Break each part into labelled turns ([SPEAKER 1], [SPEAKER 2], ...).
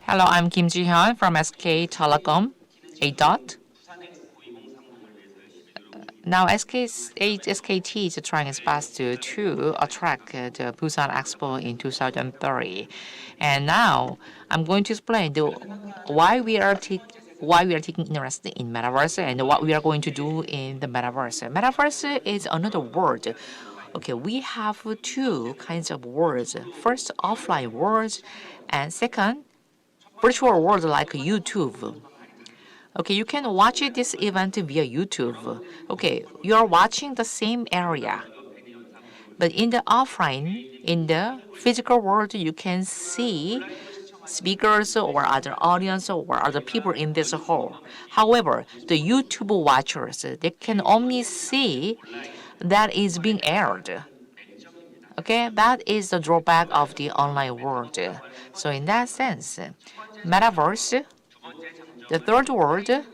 [SPEAKER 1] Hello, I'm Kim Ji-hyun from SK Telecom, A dot. Now, SKT is trying its best to attract the Busan Expo in 2030. And now, I'm going to explain why why we are taking interest in Metaverse and what we are going to do in the Metaverse. Metaverse is another word. Okay, we have two kinds of words. First, offline words, and second, virtual world like YouTube. Okay, you can watch this event via YouTube. Okay, you are watching the same area, but in the offline, in the physical world, you can see speakers or other audience or other people in this hall. However, the YouTube watchers, they can only see that is being aired. Okay, that is the drawback of the online world. So in that sense, Metaverse, the third world, it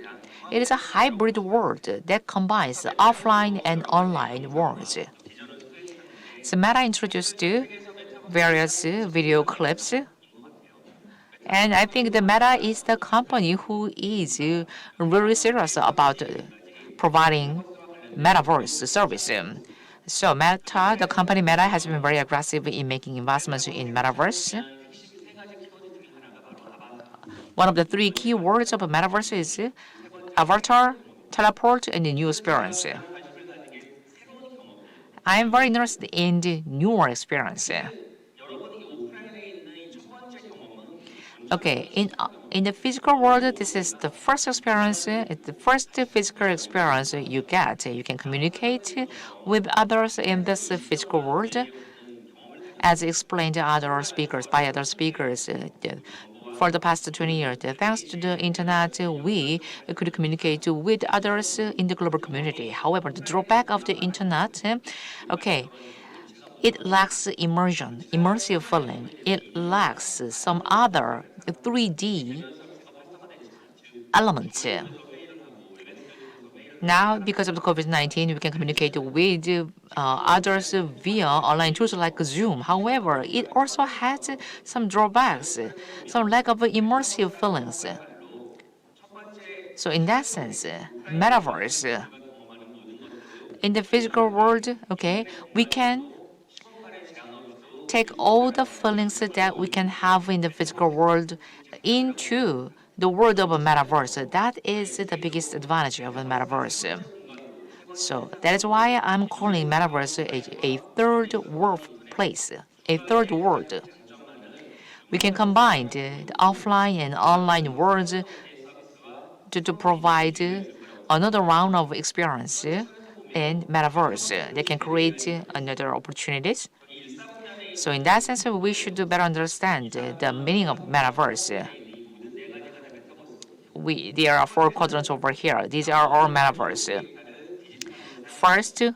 [SPEAKER 1] is a hybrid world that combines offline and online worlds. So Meta introduced various video clips, and I think the Meta is the company who is really serious about providing Metaverse service. So Meta, the company Meta, has been very aggressive in making investments in Metaverse. One of the three key words of Metaverse is avatar, teleport, and the new experience. I am very interested in the newer experience. Okay, in the physical world, this is the first experience. It's the first physical experience you get. You can communicate with others in this physical world, as explained by other speakers. For the past 20 years, thanks to the internet, we could communicate with others in the global community. However, the drawback of the internet, okay, it lacks immersion, immersive feeling. It lacks some other 3D elements. Now, because of the COVID-19, we can communicate with others via online tools like Zoom. However, it also has some drawbacks, some lack of immersive feelings. So in that sense, Metaverse, in the physical world, okay, we can take all the feelings that we can have in the physical world into the world of a metaverse. That is the biggest advantage of a metaverse. So that is why I'm calling metaverse a third workplace, a third world. We can combine the offline and online worlds to provide another round of experience in metaverse. They can create another opportunities. So in that sense, we should better understand the meaning of metaverse. There are four quadrants over here. These are our metaverse. First, in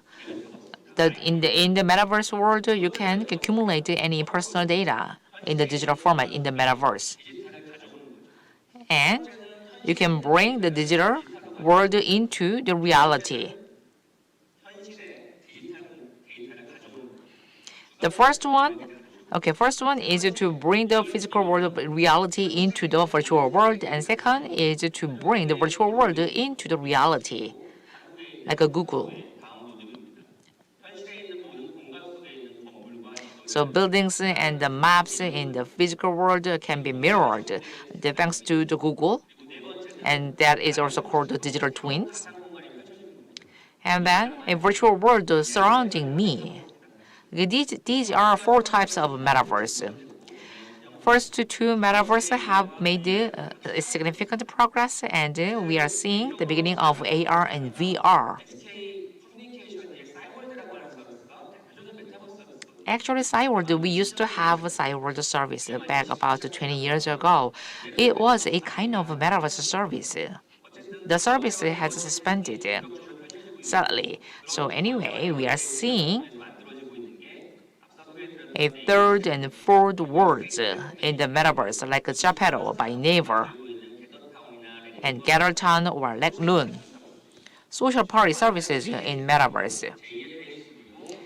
[SPEAKER 1] the metaverse world, you can accumulate any personal data in the digital format in the metaverse, and you can bring the digital world into the reality. The first one is to bring the physical world of reality into the virtual world, and second is to bring the virtual world into the reality, like a Google. So buildings and the maps in the physical world can be mirrored thanks to the Google, and that is also called the digital twins. And then a virtual world surrounding me. These are four types of metaverse. First two metaverse have made a significant progress, and we are seeing the beginning of AR and VR. Actually, Cyworld, we used to have a Cyworld service back about 20 years ago. It was a kind of metaverse service. The service has suspended, sadly. So anyway, we are seeing a third and fourth worlds in the metaverse, like Geppetto by Naver and Gathertown or Loon. Social party services in metaverse.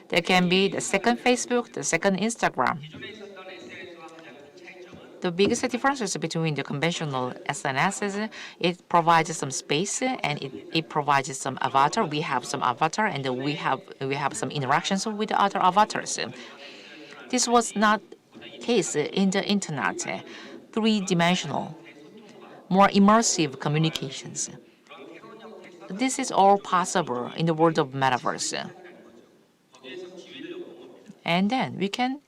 [SPEAKER 1] There can be the second Facebook, the second Instagram. The biggest differences between the conventional SNSs, it provides some space and it provides some avatar. We have some avatar and we have some interactions with the other avatars. This was not case in the internet. Three-dimensional, more immersive communications. This is all possible in the world of Metaverse. And then we can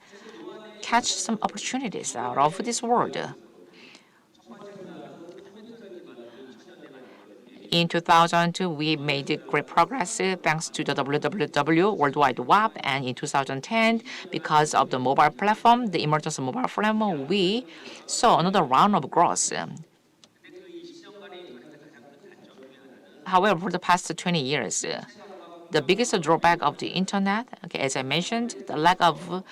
[SPEAKER 1] catch some opportunities out of this world. In 2002, we made great progress thanks to the WWW, World Wide Web, and in 2010, because of the mobile platform, the emergence of mobile platform, we saw another round of growth. However, for the past 20 years, the biggest drawback of the internet, okay, as I mentioned, the lack of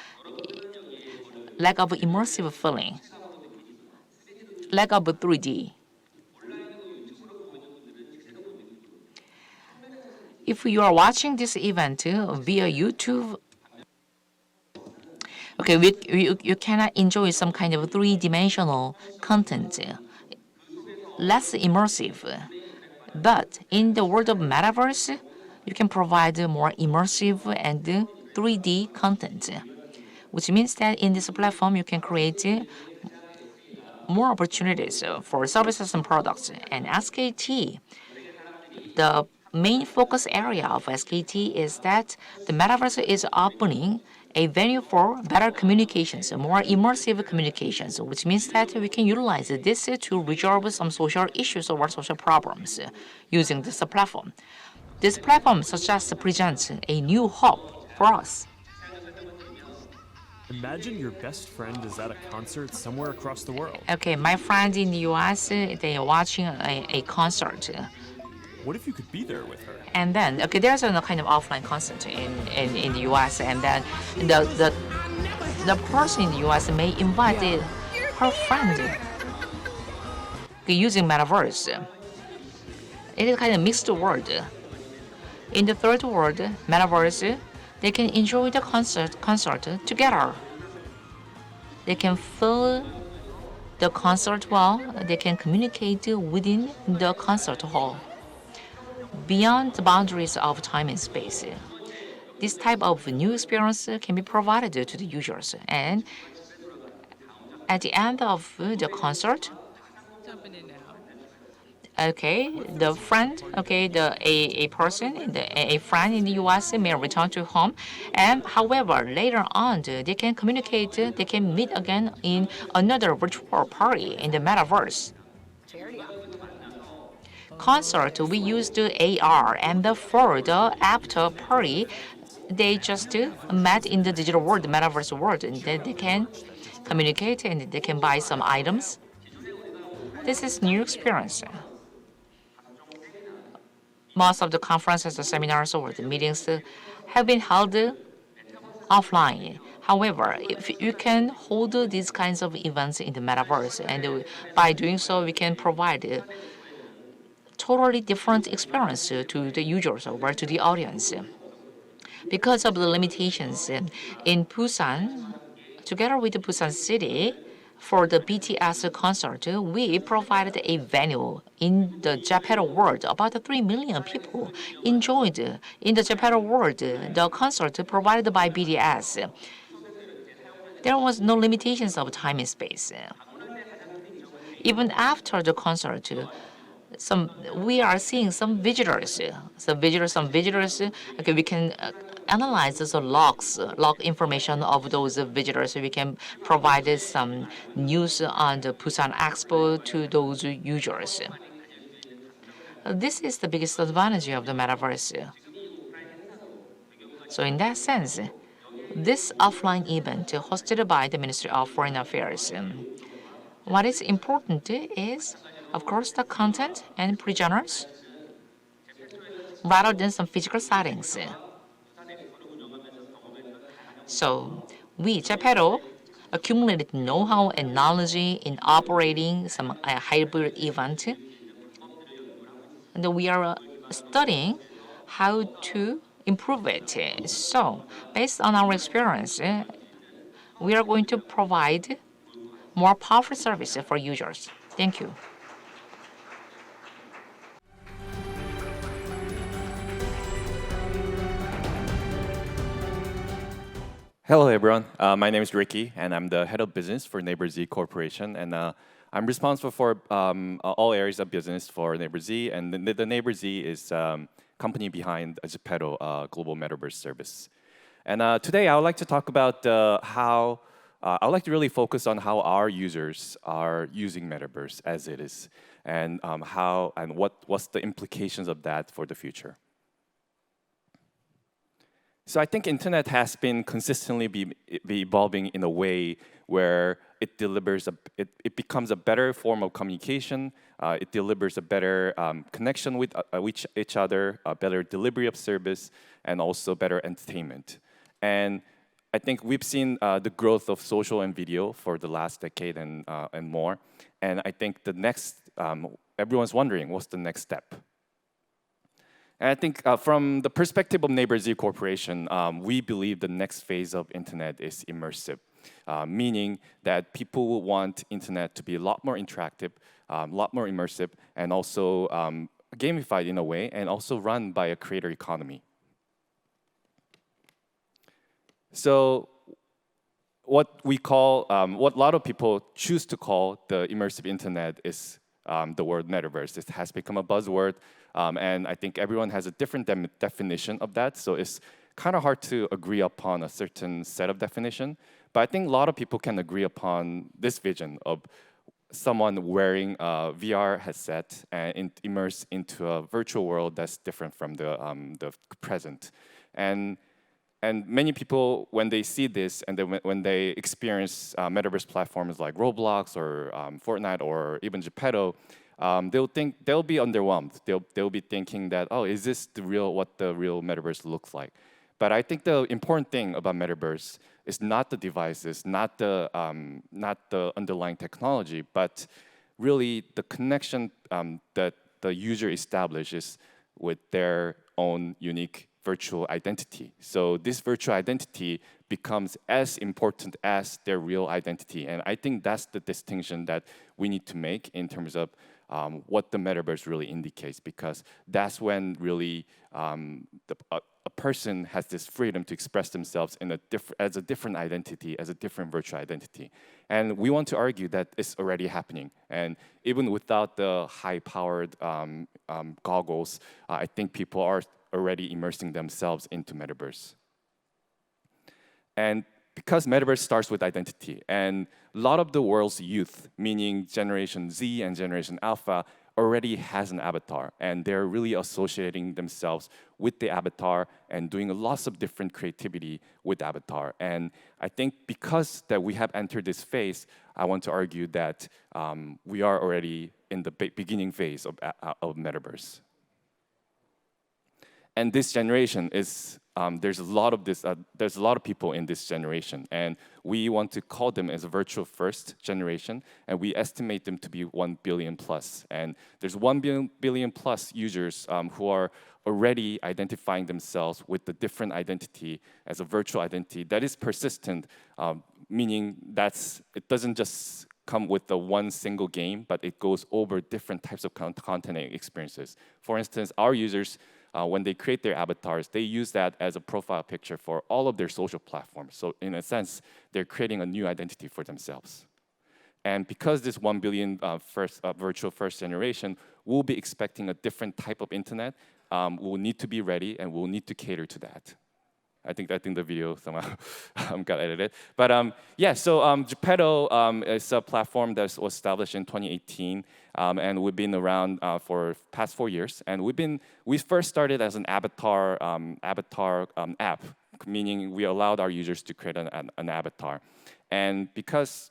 [SPEAKER 1] immersive feeling, lack of 3D. If you are watching this event via YouTube, okay, you cannot enjoy some kind of three-dimensional content, less immersive. But in the world of Metaverse, you can provide more immersive and 3D content, which means that in this platform you can create more opportunities for services and products. And SKT, the main focus area of SKT is that the Metaverse is opening a venue for better communications, more immersive communications, which means that we can utilize this to resolve some social issues or social problems using this platform. This platform suggests presents a new hope for us.
[SPEAKER 2] Imagine your best friend is at a concert somewhere across the world.
[SPEAKER 1] Okay, my friends in the US, they are watching a concert.
[SPEAKER 2] What if you could be there with her?
[SPEAKER 1] And then, okay, there's a kind of offline concert in the US, and then the person in the US may invite her friend using Metaverse. It is kind of mixed world. In the third world, Metaverse, they can enjoy the concert together. They can feel the concert well. They can communicate within the concert hall, beyond the boundaries of time and space. This type of new experience can be provided to the users. And at the end of the concert, okay, the friend, okay, a person, a friend in the US may return to home, and however, later on, they can communicate, they can meet again in another virtual party in the Metaverse. Concert, we used AR, and for the after party, they just met in the digital world, the Metaverse world, and then they can communicate and they can buy some items. This is new experience. Most of the conferences, the seminars, or the meetings have been held offline. However, if you can hold these kinds of events in the Metaverse, and by doing so, we can provide totally different experience to the users or to the audience. Because of the limitations in Busan, together with the Busan City, for the BTS concert, we provided a venue in the Japan world. About 3 million people enjoyed in the Japan world the concert provided by BTS. There was no limitations of time and space. Even after the concert, we are seeing some visitors. Okay, we can analyze the log information of those visitors. We can provide some news on the Busan Expo to those users. This is the biggest advantage of the Metaverse. So in that sense, this offline event hosted by the Ministry of Foreign Affairs, what is important is, of course, the content and presenters, rather than some physical settings. So we, JEPERO, accumulated know-how and knowledge in operating some hybrid event. And we are studying how to improve it. So based on our experience, we are going to provide more powerful service for users. Thank you.
[SPEAKER 3] Hello, everyone. My name is Ricky, and I'm the head of business for Naver Z Corporation. And I'm responsible for all areas of business for Naver Z. And the Naver Z is company behind Geppetto global metaverse service. And today, I would like to talk about how I would like to really focus on how our users are using metaverse as it is, and what's the implications of that for the future. So I think internet has been consistently be evolving in a way where it delivers it becomes a better form of communication. It delivers a better connection with each other, a better delivery of service, and also better entertainment. And I think we've seen the growth of social and video for the last decade and more. And I think the next everyone's wondering what's the next step. And I think from the perspective of Naver Z Corporation, we believe the next phase of internet is immersive, meaning that people will want internet to be a lot more interactive, a lot more immersive, and also gamified in a way, and also run by a creator economy. So what we call, what a lot of people choose to call the immersive internet is the word metaverse. It has become a buzzword. And I think everyone has a different definition of that. So it's kind of hard to agree upon a certain set of definition. But I think a lot of people can agree upon this vision of someone wearing a VR headset and immersed into a virtual world that's different from the present. And many people, when they see this and when they experience metaverse platforms like Roblox or Fortnite or even Geppetto, they'll be underwhelmed. They'll be thinking that, oh, is this what the real metaverse looks like? But I think the important thing about metaverse is not the devices, not the underlying technology, but really the connection that the user establishes with their own unique virtual identity. So this virtual identity becomes as important as their real identity. And I think that's the distinction that we need to make in terms of what the metaverse really indicates, because that's when really a person has this freedom to express themselves as a different identity, as a different virtual identity. And we want to argue that it's already happening. And even without the high-powered goggles, I think people are already immersing themselves into metaverse. And because metaverse starts with identity, and a lot of the world's youth, meaning Generation Z and Generation Alpha, already has an avatar, and they're really associating themselves with the avatar and doing lots of different creativity with avatar. And I think because that we have entered this phase, I want to argue that we are already in the beginning phase of metaverse. And this generation is there's a lot of people in this generation, and we want to call them as a virtual first generation, and we estimate them to be 1 billion plus. And there's 1 billion plus users who are already identifying themselves with the different identity as a virtual identity that is persistent, meaning it doesn't just come with the one single game, but it goes over different types of content and experiences. For instance, our users, when they create their avatars, they use that as a profile picture for all of their social platforms. So in a sense, they're creating a new identity for themselves. And because this 1 billion virtual first generation will be expecting a different type of internet, we'll need to be ready and we'll need to cater to that. I think the video somehow got edited. But yeah, so Geppetto is a platform that was established in 2018, and we've been around for past 4 years. And we first started as an avatar app, meaning we allowed our users to create an avatar. And because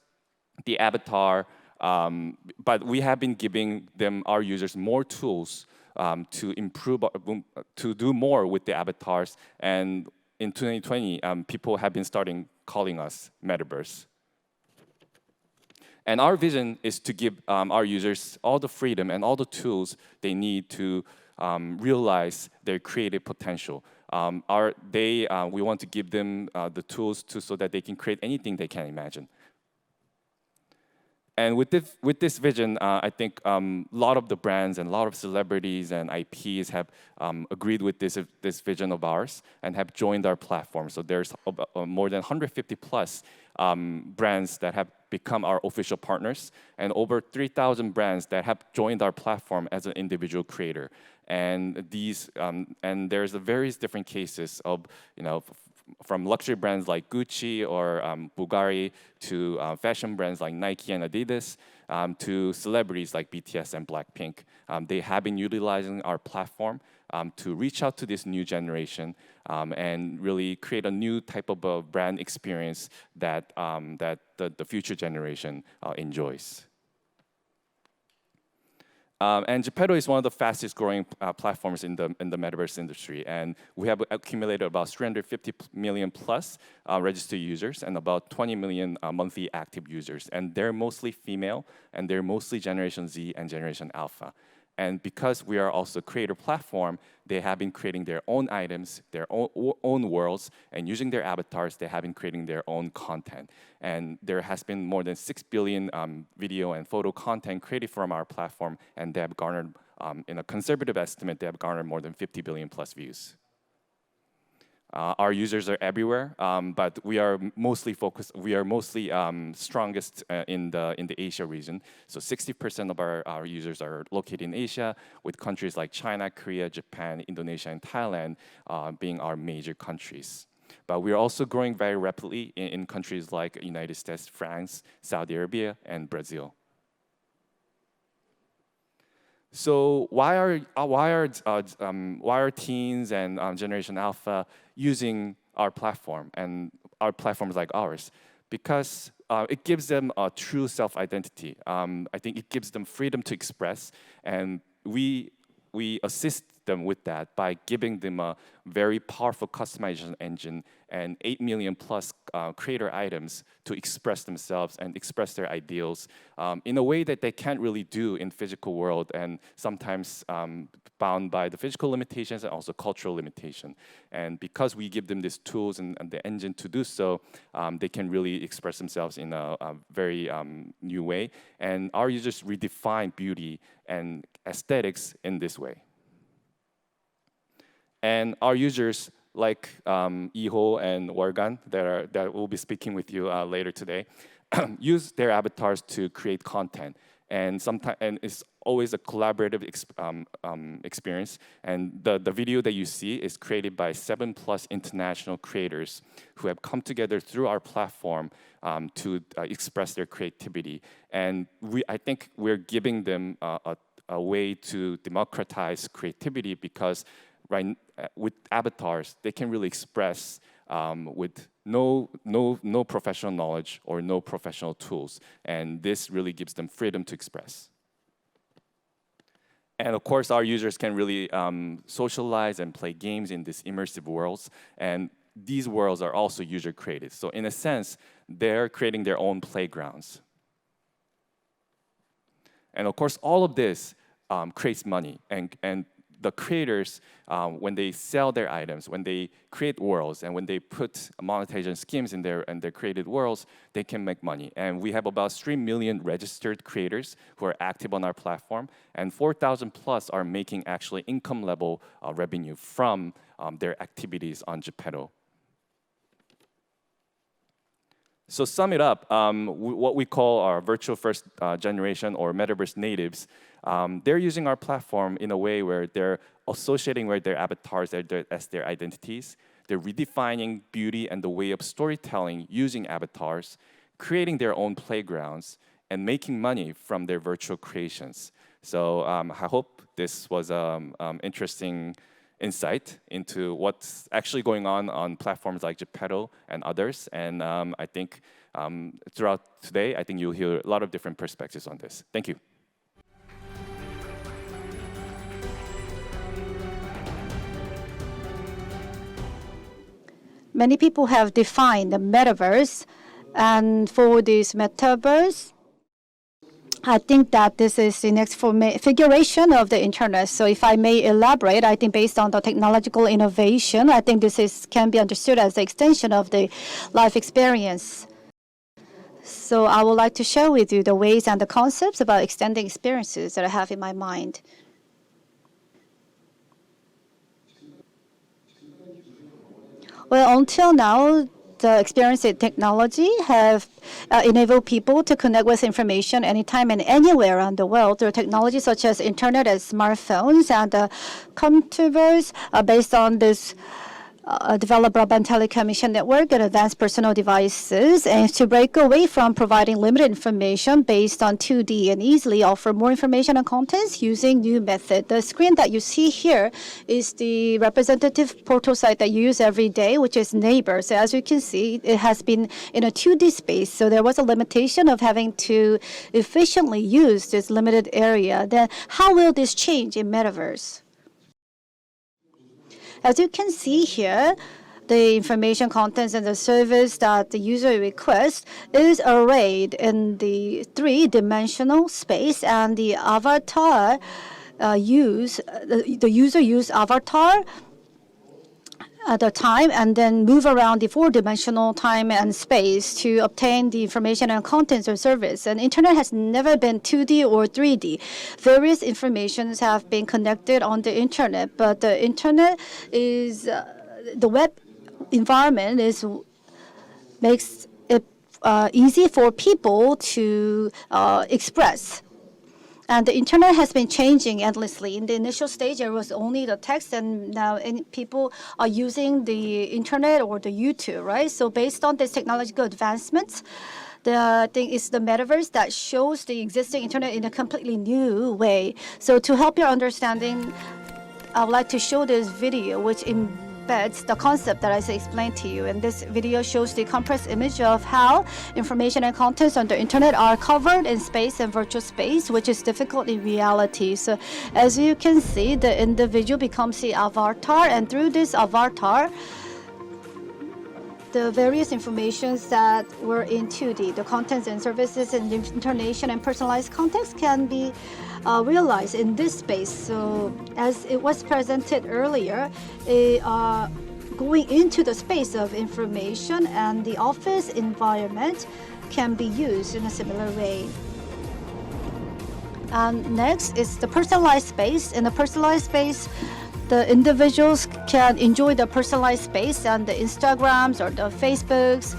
[SPEAKER 3] the avatar, but we have been giving our users more tools to improve, to do more with the avatars. And in 2020, people have been starting calling us Metaverse. And our vision is to give our users all the freedom and all the tools they need to realize their creative potential. We want to give them the tools so that they can create anything they can imagine. And with this vision, I think a lot of the brands and a lot of celebrities and IPs have agreed with this vision of ours and have joined our platform. So there's more than 150 plus brands that have become our official partners, and over 3,000 brands that have joined our platform as an individual creator. And these and there's various different cases of from luxury brands like Gucci or Bulgari to fashion brands like Nike and Adidas to celebrities like BTS and Blackpink. They have been utilizing our platform to reach out to this new generation and really create a new type of a brand experience that the future generation enjoys. And Geppetto is one of the fastest growing platforms in the metaverse industry, and we have accumulated about 350 million plus registered users and about 20 million monthly active users, and they're mostly female, and they're mostly Generation Z and Generation Alpha. And because we are also a creator platform, they have been creating their own items, their own worlds, and using their avatars, they have been creating their own content. And there has been more than 6 billion video and photo content created from our platform, and they have garnered, in a conservative estimate, they have garnered more than 50 billion plus views. Our users are everywhere, but we are mostly focused. We are mostly strongest in the Asia region. So 60% of our users are located in Asia, with countries like China, Korea, Japan, Indonesia, and Thailand being our major countries. But we are also growing very rapidly in countries like United States, France, Saudi Arabia, and Brazil. So why are teens and Generation Alpha using our platform and our platforms like ours? Because it gives them a true self-identity. I think it gives them freedom to express, and we assist them with that by giving them a very powerful customization engine and 8 million plus creator items to express themselves and express their ideals in a way that they can't really do in physical world, and sometimes bound by the physical limitations and also cultural limitation. And because we give them these tools and the engine to do so, they can really express themselves in a very new way. And our users redefine beauty and aesthetics in this way. And our users, like Iho and Wargan, that will be speaking with you later today, use their avatars to create content. And it's always a collaborative experience. And the video that you see is created by 7+ international creators who have come together through our platform to express their creativity. And I think we're giving them a way to democratize creativity, because with avatars, they can really express with no professional knowledge or no professional tools, and this really gives them freedom to express. And of course, our users can really socialize and play games in these immersive worlds, and these worlds are also user created. So in a sense, they're creating their own playgrounds. And of course, all of this creates money, and the creators, when they sell their items, when they create worlds, and when they put monetization schemes in their created worlds, they can make money. And we have about 3 million registered creators who are active on our platform, and 4,000 plus are making actually income level revenue from their activities on Geppetto. So sum it up, what we call our virtual first generation or metaverse natives, they're using our platform in a way where they're associating with their avatars as their identities. They're redefining beauty and the way of storytelling using avatars, creating their own playgrounds, and making money from their virtual creations. So I hope this was interesting insight into what's actually going on platforms like Geppetto and others. And I think throughout today, I think you'll hear a lot of different perspectives on this. Thank you.
[SPEAKER 4] Many people have defined the metaverse, and for this metaverse, I think that this is the next configuration of the internet. So if I may elaborate, I think based on the technological innovation, I think this can be understood as the extension of the life experience. So I would like to share with you the ways and the concepts about extending experiences that I have in my mind. Well, until now, the experience in technology have enabled people to connect with information anytime and anywhere around the world through technology such as internet and smartphones. And Comtiverse, based on this develop broadband telecommunication network and advanced personal devices, and to break away from providing limited information based on 2D and easily offer more information and contents using new method. The screen that you see here is the representative portal site that you use every day, which is Naver. So as you can see, it has been in a 2D space, so there was a limitation of having to efficiently use this limited area. Then how will this change in Metaverse? As you can see here, the information, contents, and the service that the user requests is arrayed in the three-dimensional space, and the avatar the user use avatar at a time and then move around the four-dimensional time and space to obtain the information and contents or service. And internet has never been 2D or 3D. Various informations have been connected on the internet, but the internet is the web environment makes it easy for people to express. And the internet has been changing endlessly. In the initial stage, it was only the text, and now people are using the internet or the YouTube, right? So based on this technological advancements, the thing is the metaverse that shows the existing internet in a completely new way. So to help your understanding, I would like to show this video, which embeds the concept that I explained to you. And this video shows the compressed image of how information and contents on the internet are covered in space and virtual space, which is difficult in reality. So as you can see, the individual becomes the avatar, and through this avatar, the various informations that were in 2D, the contents and services and intonation and personalized context can be realized in this space. So as it was presented earlier, going into the space of information and the office environment can be used in a similar way. And next is the personalized space. In the personalized space, the individuals can enjoy the personalized space and the Instagrams or the Facebooks,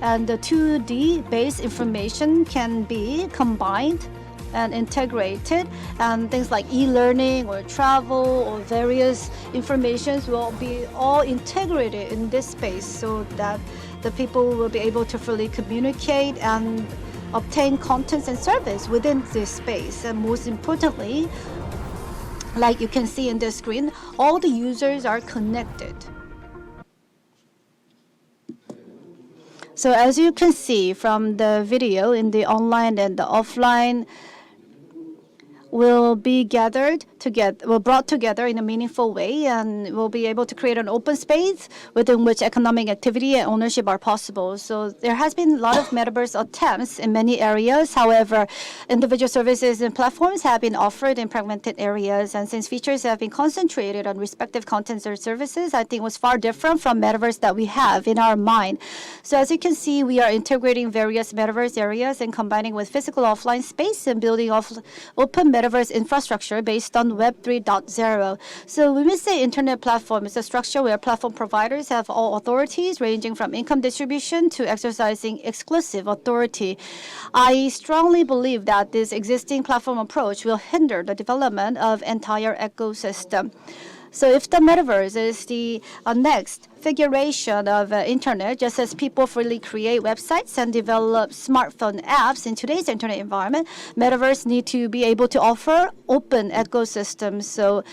[SPEAKER 4] and the 2D based information can be combined and integrated, and things like e-learning or travel or various informations will be all integrated in this space so that the people will be able to fully communicate and obtain contents and service within this space. And most importantly, like you can see in the screen, all the users are connected. So as you can see from the video, in the online and the offline will be brought together in a meaningful way, and will be able to create an open space within which economic activity and ownership are possible. So there has been a lot of metaverse attempts in many areas. However, individual services and platforms have been offered in fragmented areas, and since features have been concentrated on respective contents or services, I think it was far different from metaverse that we have in our mind. So as you can see, we are integrating various metaverse areas and combining with physical offline space and building open metaverse infrastructure based on Web 3.0. So when we say internet platform, it's a structure where platform providers have all authorities ranging from income distribution to exercising exclusive authority. I strongly believe that this existing platform approach will hinder the development of entire ecosystem. So if the metaverse is the next figuration of internet, just as people freely create websites and develop smartphone apps in today's internet environment, metaverse need to be able to offer open ecosystems. So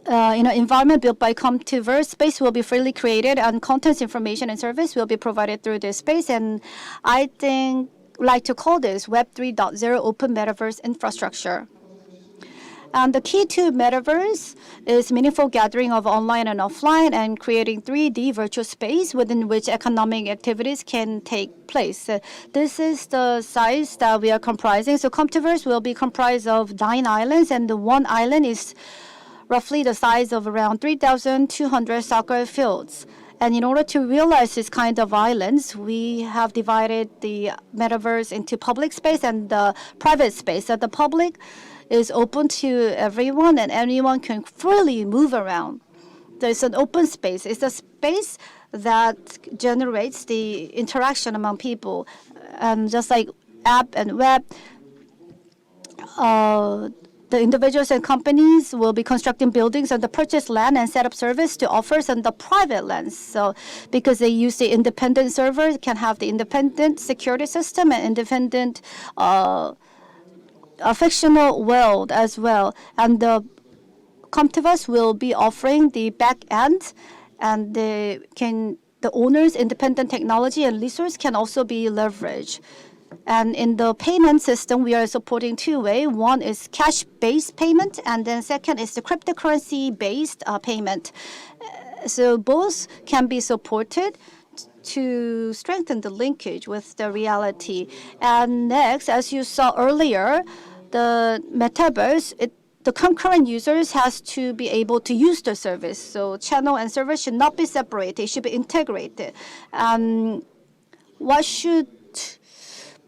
[SPEAKER 4] in an environment built by Comtiverse, space will be freely created and contents, information, and service will be provided through this space. And I think like to call this Web 3.0 open metaverse infrastructure. And the key to metaverse is meaningful gathering of online and offline and creating 3D virtual space within which economic activities can take place. This is the size that we are comprising. So Comtiverse will be comprised of 9 islands, and the one island is roughly the size of around 3,200 soccer fields. And in order to realize this kind of islands, we have divided the metaverse into public space and the private space. So the public is open to everyone, and anyone can freely move around. There's an open space. It's a space that generates the interaction among people. Just like app and web, the individuals and companies will be constructing buildings on the purchase land and set up service to offers on the private lands. So because they use the independent server, it can have the independent security system and independent a fictional world as well. And the Comtivus will be offering the back end, and the owner's independent technology and resource can also be leveraged. And in the payment system, we are supporting two-way. One is cash-based payment, and then second is the cryptocurrency-based payment. So both can be supported to strengthen the linkage with the reality. And next, as you saw earlier, the metaverse, the concurrent users has to be able to use the service. So channel and server should not be separated. It should be integrated. What should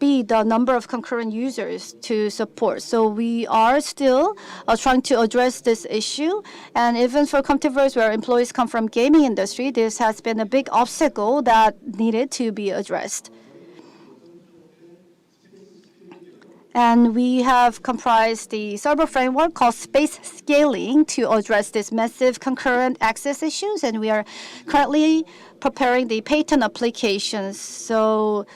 [SPEAKER 4] be the number of concurrent users to support? So we are still trying to address this issue. And even for Comtiverse, where employees come from gaming industry, this has been a big obstacle that needed to be addressed. And we have comprised the server framework called space scaling to address this massive concurrent access issues. And we are currently preparing the patent applications. So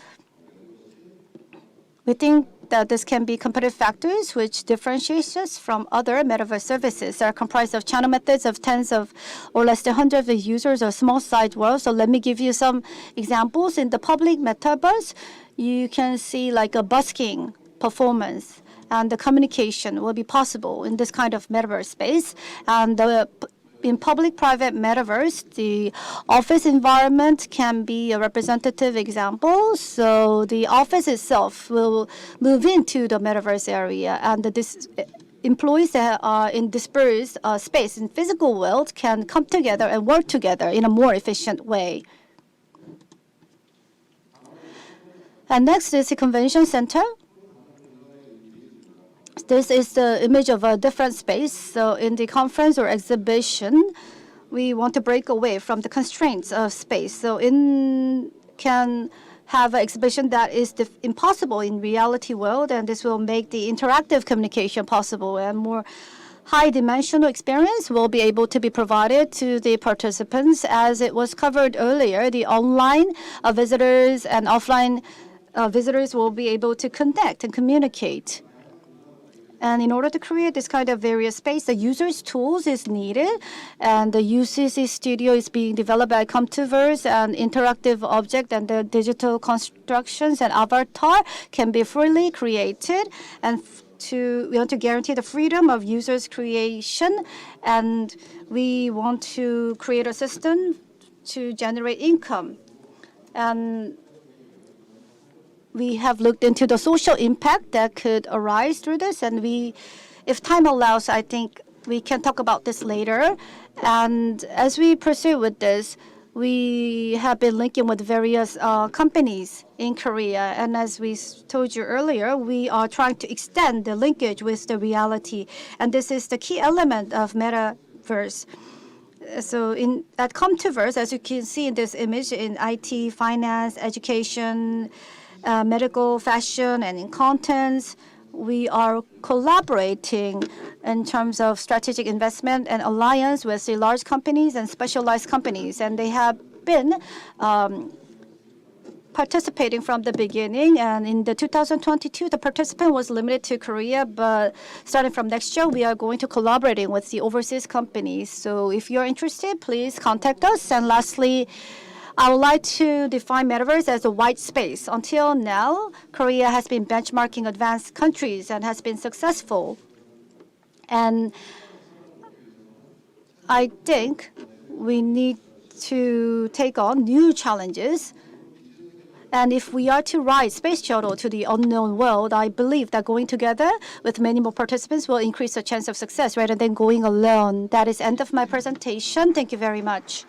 [SPEAKER 4] we think that this can be competitive factors which differentiates us from other metaverse services that are comprised of channel methods of tens of or less than hundreds of users or small site worlds. So let me give you some examples. In the public metaverse, you can see like a busking performance, and the communication will be possible in this kind of metaverse space. And in public-private metaverse, the office environment can be a representative example. So the office itself will move into the metaverse area, and employees that are in dispersed space in physical world can come together and work together in a more efficient way. And next is the convention center. This is the image of a different space. So in the conference or exhibition, we want to break away from the constraints of space. So can have an exhibition that is impossible in reality world, and this will make the interactive communication possible, and more high-dimensional experience will be able to be provided to the participants. As it was covered earlier, the online visitors and offline visitors will be able to connect and communicate. And in order to create this kind of various space, the user's tools is needed. And the UCC studio is being developed by Comtiverse, and interactive object and the digital constructions and avatar can be freely created. And we want to guarantee the freedom of users' creation. And we want to create a system to generate income. And we have looked into the social impact that could arise through this, and if time allows, I think we can talk about this later. And as we pursue with this, we have been linking with various companies in Korea, and as we told you earlier, we are trying to extend the linkage with the reality, and this is the key element of Metaverse. So at Comtiverse, as you can see in this image, in IT, finance, education, medical, fashion, and in contents, we are collaborating in terms of strategic investment and alliance with the large companies and specialized companies. And they have been participating from the beginning. And in the 2022, the participant was limited to Korea, but starting from next year, we are going to collaborating with the overseas companies. So if you're interested, please contact us. And lastly, I would like to define Metaverse as a white space. Until now, Korea has been benchmarking advanced countries and has been successful. And I think we need to take on new challenges. And if we are to ride space shuttle to the unknown world, I believe that going together with many more participants will increase the chance of success rather than going alone. That is the end of my presentation. Thank you very much.